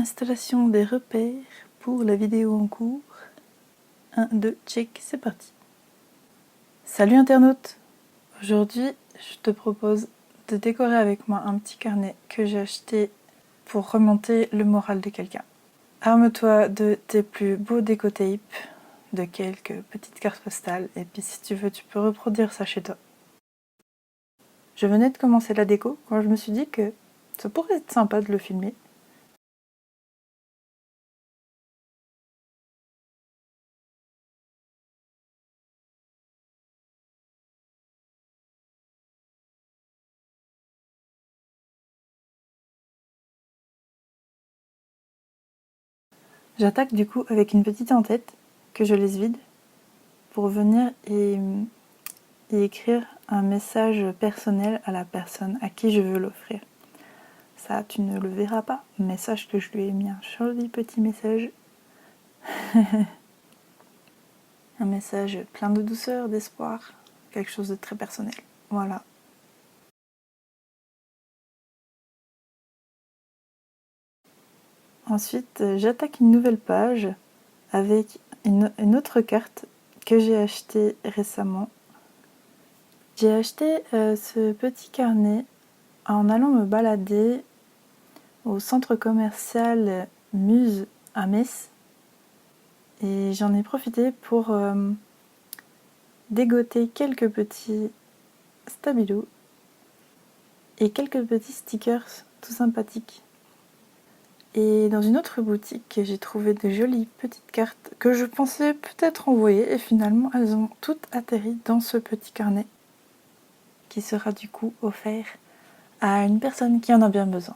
Installation des repères pour la vidéo en cours. 1, 2, check, c'est parti. Salut internaute! Aujourd'hui, je te propose de décorer avec moi un petit carnet que j'ai acheté pour remonter le moral de quelqu'un. Arme-toi de tes plus beaux déco-tapes, de quelques petites cartes postales, et puis si tu veux, tu peux reproduire ça chez toi. Je venais de commencer la déco quand je me suis dit que ça pourrait être sympa de le filmer. J'attaque du coup avec une petite en-tête que je laisse vide pour venir et écrire un message personnel à la personne à qui je veux l'offrir. Ça, tu ne le verras pas, mais sache que je lui ai mis un joli petit message. Un message plein de douceur, d'espoir, quelque chose de très personnel. Voilà. Ensuite, j'attaque une nouvelle page avec une autre carte que j'ai achetée récemment. J'ai acheté ce petit carnet en allant me balader au centre commercial Muse à Metz. Et j'en ai profité pour dégoter quelques petits stabilos et quelques petits stickers tout sympathiques. Et dans une autre boutique, j'ai trouvé de jolies petites cartes que je pensais peut-être envoyer et finalement elles ont toutes atterri dans ce petit carnet qui sera du coup offert à une personne qui en a bien besoin.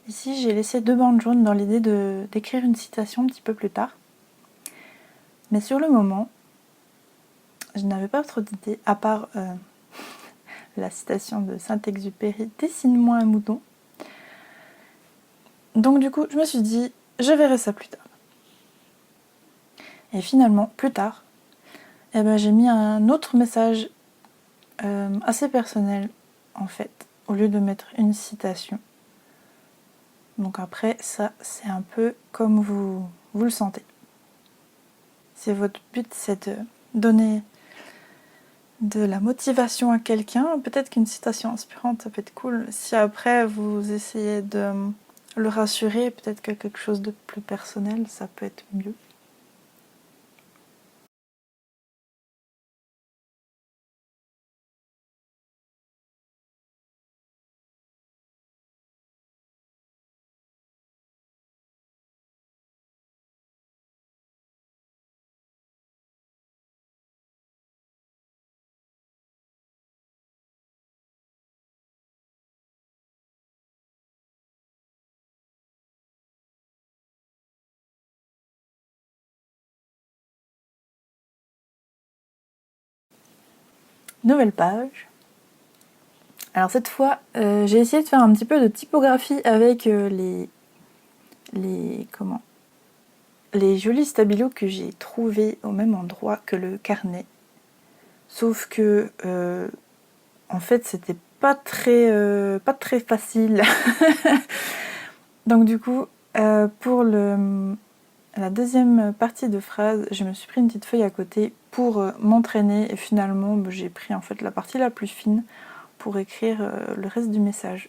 Ici, j'ai laissé 2 bandes jaunes dans l'idée d'écrire une citation un petit peu plus tard. Mais sur le moment, je n'avais pas trop d'idées, à part la citation de Saint-Exupéry « Dessine-moi un mouton ». Donc du coup, je me suis dit, je verrai ça plus tard. Et finalement, plus tard, j'ai mis un autre message assez personnel, en fait, au lieu de mettre une citation. Donc après, ça, c'est un peu comme vous le sentez. Si votre but, c'est de donner de la motivation à quelqu'un, peut-être qu'une citation inspirante, ça peut être cool. Si après, vous essayez de le rassurer, peut-être que quelque chose de plus personnel, ça peut être mieux. Nouvelle page. Alors cette fois, j'ai essayé de faire un petit peu de typographie avec les jolis stabilos que j'ai trouvés au même endroit que le carnet. Sauf que, en fait, c'était pas très facile. Donc du coup, pour la deuxième partie de phrase, je me suis pris une petite feuille à côté pour m'entraîner et finalement, j'ai pris en fait la partie la plus fine pour écrire le reste du message.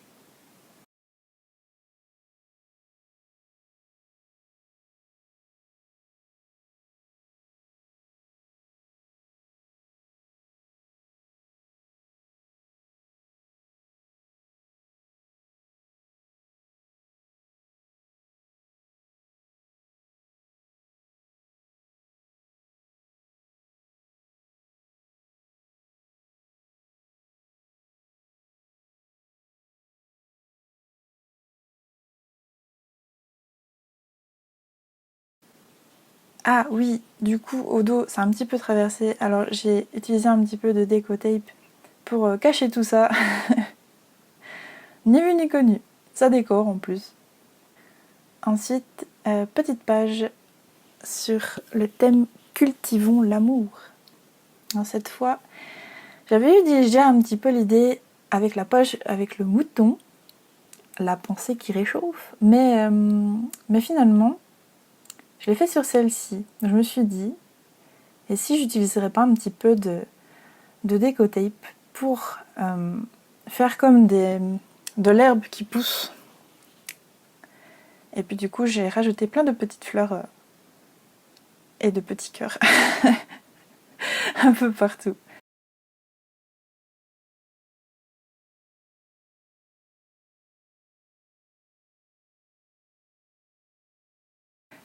Ah oui, du coup au dos c'est un petit peu traversé, alors j'ai utilisé un petit peu de déco tape pour cacher tout ça. Ni vu ni connu, ça décore en plus. Ensuite, petite page sur le thème Cultivons l'amour. Alors, cette fois, j'avais eu déjà un petit peu l'idée avec la page avec le mouton, la pensée qui réchauffe, mais finalement, je l'ai fait sur celle-ci. Je me suis dit, et si j'utiliserais pas un petit peu de déco tape pour faire comme de l'herbe qui pousse. Et puis du coup, j'ai rajouté plein de petites fleurs et de petits cœurs un peu partout.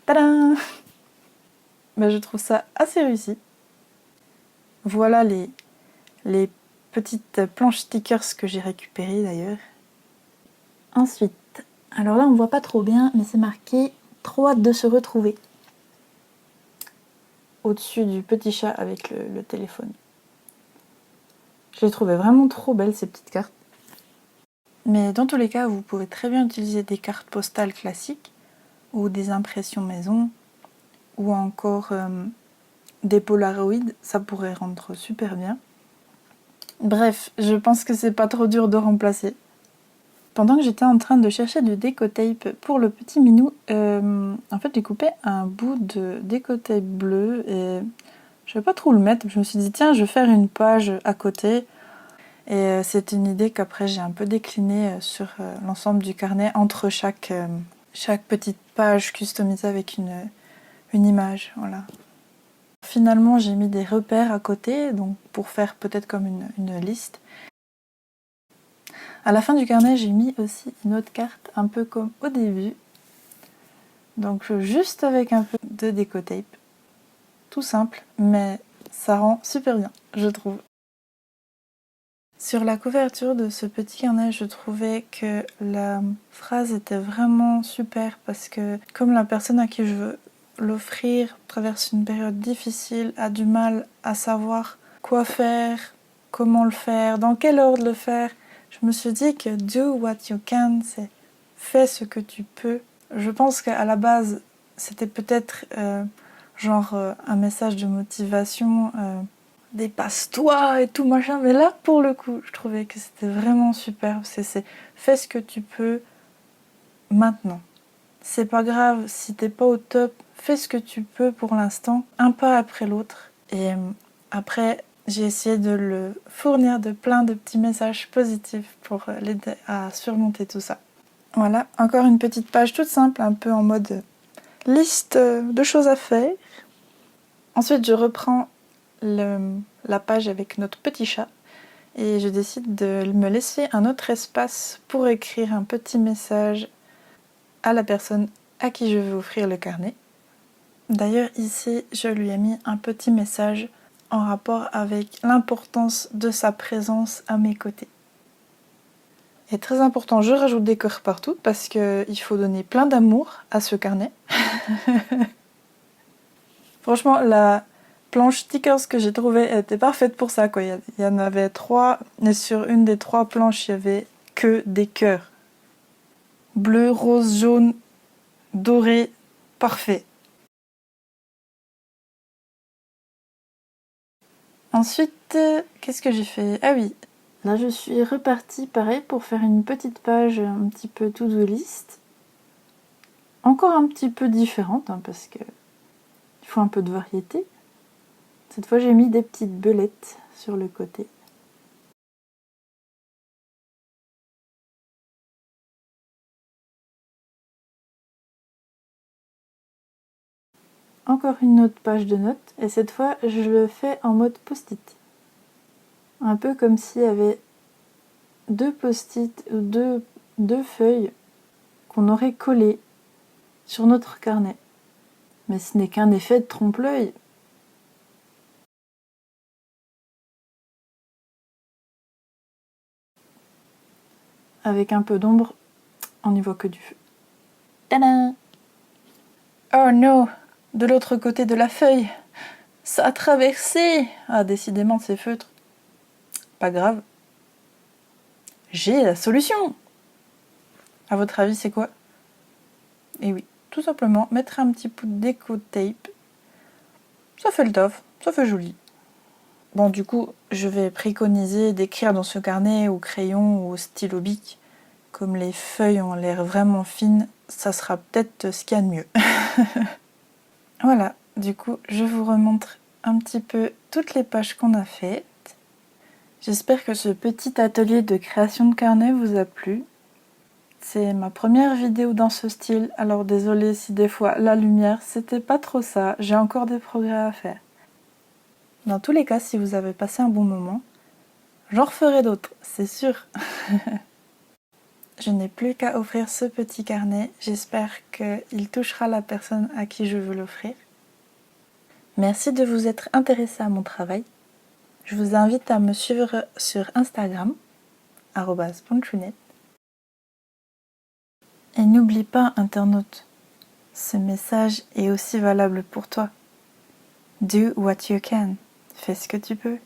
Tadam! Ben, je trouve ça assez réussi. Voilà les petites planches stickers que j'ai récupérées d'ailleurs. Ensuite, alors là on voit pas trop bien, mais c'est marqué trop hâte de se retrouver au-dessus du petit chat avec le téléphone. Je les trouvais vraiment trop belles ces petites cartes. Mais dans tous les cas, vous pouvez très bien utiliser des cartes postales classiques ou des impressions maison ou encore des polaroids, ça pourrait rendre super bien. Bref, je pense que c'est pas trop dur de remplacer. Pendant que j'étais en train de chercher du déco tape pour le petit minou, en fait j'ai coupé un bout de déco tape bleu et je savais pas trop où le mettre. Je me suis dit tiens, je vais faire une page à côté. Et c'est une idée qu'après j'ai un peu déclinée sur l'ensemble du carnet entre chaque petite page customisée avec une image. Voilà. Finalement j'ai mis des repères à côté donc pour faire peut-être comme une liste. À la fin du carnet j'ai mis aussi une autre carte un peu comme au début. Donc juste avec un peu de déco tape. Tout simple mais ça rend super bien je trouve. Sur la couverture de ce petit carnet, je trouvais que la phrase était vraiment super parce que comme la personne à qui je veux l'offrir traverse une période difficile, a du mal à savoir quoi faire, comment le faire, dans quel ordre le faire, je me suis dit que do what you can, c'est fais ce que tu peux. Je pense qu'à la base, c'était peut-être un message de motivation dépasse-toi et tout machin, mais là pour le coup je trouvais que c'était vraiment super. C'est fais ce que tu peux maintenant, c'est pas grave si t'es pas au top, fais ce que tu peux pour l'instant, un pas après l'autre. Et après j'ai essayé de le fournir de plein de petits messages positifs pour l'aider à surmonter tout ça. Voilà, encore une petite page toute simple, un peu en mode liste de choses à faire. Ensuite je reprends la page avec notre petit chat et je décide de me laisser un autre espace pour écrire un petit message à la personne à qui je veux offrir le carnet. D'ailleurs ici je lui ai mis un petit message en rapport avec l'importance de sa présence à mes côtés. Et très important, je rajoute des cœurs partout parce qu'il faut donner plein d'amour à ce carnet. Franchement, la planche stickers que j'ai trouvée était parfaite pour ça, quoi. Il y en avait 3, et sur une des 3 planches, il y avait que des cœurs. Bleu, rose, jaune, doré, parfait. Ensuite, qu'est-ce que j'ai fait? Ah oui, là je suis repartie pareil pour faire une petite page un petit peu to-do list. Encore un petit peu différente, hein, parce que il faut un peu de variété. Cette fois j'ai mis des petites belettes sur le côté. Encore une autre page de notes, et cette fois je le fais en mode post-it. Un peu comme s'il y avait 2 post-it ou deux feuilles qu'on aurait collées sur notre carnet. Mais ce n'est qu'un effet de trompe-l'œil. Avec un peu d'ombre, on n'y voit que du feu. Tadam! Oh no! de l'autre côté de la feuille. Ça a traversé. Ah, décidément, c'est feutre. Pas grave. J'ai la solution. À votre avis, c'est quoi? Et oui, tout simplement, mettre un petit peu de déco tape. Ça fait le taf, ça fait joli. Bon, du coup, je vais préconiser d'écrire dans ce carnet au crayon ou au stylo bic. Comme les feuilles ont l'air vraiment fines, ça sera peut-être ce qu'il y a de mieux. Voilà, du coup, je vous remontre un petit peu toutes les pages qu'on a faites. J'espère que ce petit atelier de création de carnet vous a plu. C'est ma première vidéo dans ce style, alors désolée si des fois la lumière, c'était pas trop ça, j'ai encore des progrès à faire. Dans tous les cas, si vous avez passé un bon moment, j'en referai d'autres, c'est sûr. Je n'ai plus qu'à offrir ce petit carnet, j'espère qu'il touchera la personne à qui je veux l'offrir. Merci de vous être intéressé à mon travail. Je vous invite à me suivre sur Instagram, @ponchounette. Et n'oublie pas, internaute, ce message est aussi valable pour toi. Do what you can. Fais ce que tu peux.